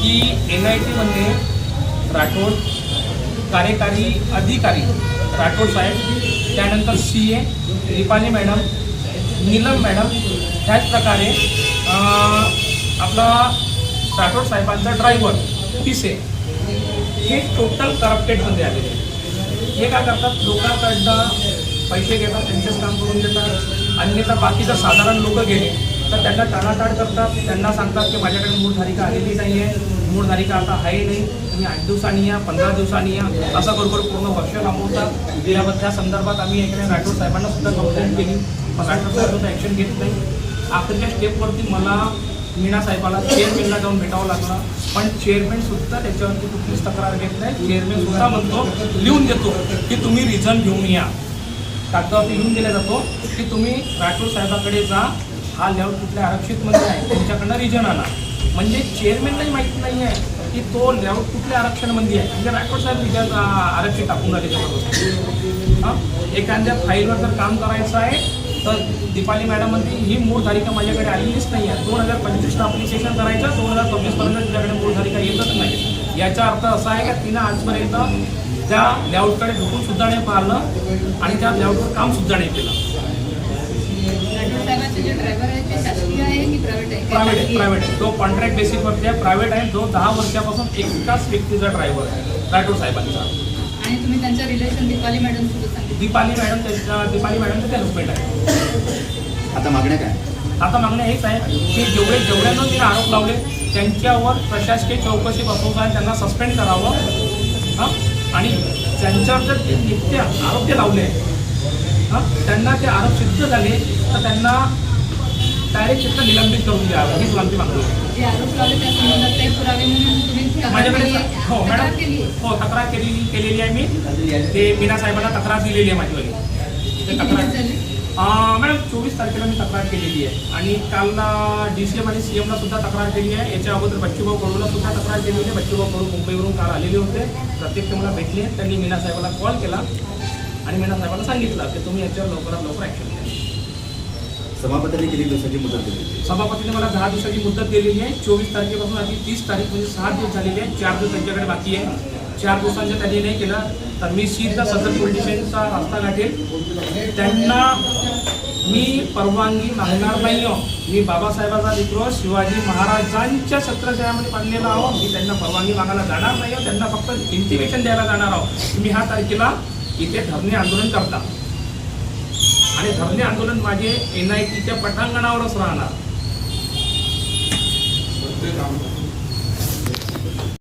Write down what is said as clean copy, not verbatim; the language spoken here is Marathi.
की NIT राठोड कार्यकारी अधिकारी राठोड साहेब, त्यानंतर CA Deepali madam, Neelam madam, ह्याच प्रकारे आपला राठोड साहेबांचा ड्रायव्हर पिसे हे टोटल करप्टेडमध्ये आलेले. हे काय करतात, लोकांकडनं पैसे घेतात, त्यांचेच काम करून देतात. अन्यथा बाकीचं साधारण लोक गेले तर त्यांना टाळाटाळ करतात. त्यांना सांगतात की माझ्याकडे मूळधारिका आलेली नाही आहे, मूळधारिका आता आहे नाही, तुम्ही 8 दिवसांनी या, 15 दिवसांनी या, असं बरोबर पूर्ण वर्ष लांबवतात. त्या संदर्भात आम्ही एकदा राठोड साहेबांना सुद्धा कंप्लेंट केली, पण राठोड साहेब सुद्धा ॲक्शन घेत नाही. आखरीच्या स्टेपवरती मला मीना साहेबाला चेअरमॅनला जाऊन भेटावं लागलं, पण चेअरमॅनसुद्धा त्याच्यावरती कुठलीच तक्रार घेत नाही. चेअरमॅनसुद्धा म्हणतो, लिहून देतो की तुम्ही रिझन घेऊन या. कागदावरती लिहून दिला जातो की तुम्ही राठोड साहेबाकडे जा, हा लेआउट कुठल्या आरक्षितमध्ये आहे, तुमच्याकडनं रिजन आणा. म्हणजे चेअरमॅनलाही माहीत नाही आहे की तो लेआउट कुठल्या आरक्षणामध्ये आहे. म्हणजे राठोड साहेब रिजन आरक्षित टाकून राहिले त्याच्याबरोबर. हां, एखाद्या फाईलवर जर काम करायचं आहे तर दीपाली मॅडम म्हणते ही मूळ तारीख माझ्याकडे आलेलीच नाही आहे. 2025ला अप्लिकेशन करायचं, 2026पर्यंत तुझ्याकडे मूळ तारीख येतच नाही. याचा अर्थ असा आहे की तिनं आजपर्यंत त्या लेआउटकडे ढुकून सुद्धा नाही पाहिलं आणि त्या लेआउटवर काम सुद्धा नाही केलं. प्रायव्हेट आहे. तो कॉन्ट्रॅक्ट बेसिसवरती आहे, प्रायव्हेट आहे. जो 10 वर्षापासून एकाच व्यक्तीचा ड्रायव्हर आहे राठोड साहेबांचा. आणि तुम्ही त्यांचं रिलेशन दीपाली मॅडम सोबत सांगितलं. दीपाली मॅडमचं हजबंड आहे. आता मागण्या काय? आता मागण्या हेच आहे की जेवढ्यांना तिने आरोप लावले त्यांच्यावर प्रशासकीय चौकशी बसवून त्यांना सस्पेंड करावं. हां, आणि त्यांच्यावर जर ते नित्य आरोप जे लावले त्यांना ते आरोप सिद्ध झाले तर त्यांना डायरेक्ट चित्र निलंबित करून द्यावं, हीच आमची मागणी आहे. जे आरोप लावले त्या संबंधात काही पुरावे म्हणून तुम्ही माझ्याकडे हो मॅडम, हो तक्रार केलेली आहे मी. ते मीना साहेबांना तक्रार दिलेली आहे माझीवाली. ते तक्रार मॅडम 24 तारखेला मी तक्रार केलेली आहे आणि काल DCM आणि CMला सुद्धा तक्रार केली आहे. याच्या अगोदर बच्चूभाऊ कडूला सुद्धा तक्रार केलेली आहे. बच्चूभाऊ कडू मुंबईवरून काल आलेले होते, प्रत्येक मला भेटले. त्यांनी मीना साहेबाला कॉल केला आणि मीना साहेबांना सांगितलं की तुम्ही याच्यावर लवकरात लवकर ॲक्शन घ्या. सभापतींनी किती दिवसाची मुदत दिली? सभापतीने मला 10 दिवसाची मुदत दिलेली आहे. 24 तारखेपासून आधी 30 तारीख म्हणजे 6 दिवस झालेले आहेत. 4 दिवस त्यांच्याकडे बाकी आहे. 4 दिवसांच्या त्यांनी नाही केलं तर मी सीधा सदर पोलीस स्टेशनचा रस्ता गाठेल. त्यांना मी परवानगी मागणार नाही हो. मी बाबासाहेबांचा लेकरू शिवाजी महाराजांच्या छत्रछायामध्ये बांधलेला आहो. मी त्यांना परवानगी मागायला जाणार नाही हो. त्यांना फक्त इंटिमेशन द्यायला जाणार आहो. तुम्ही ह्या तारखेला इथे धरणे आंदोलन करता आणि धरणे आंदोलन माझे NITच्या पटांगणावरच राहणार.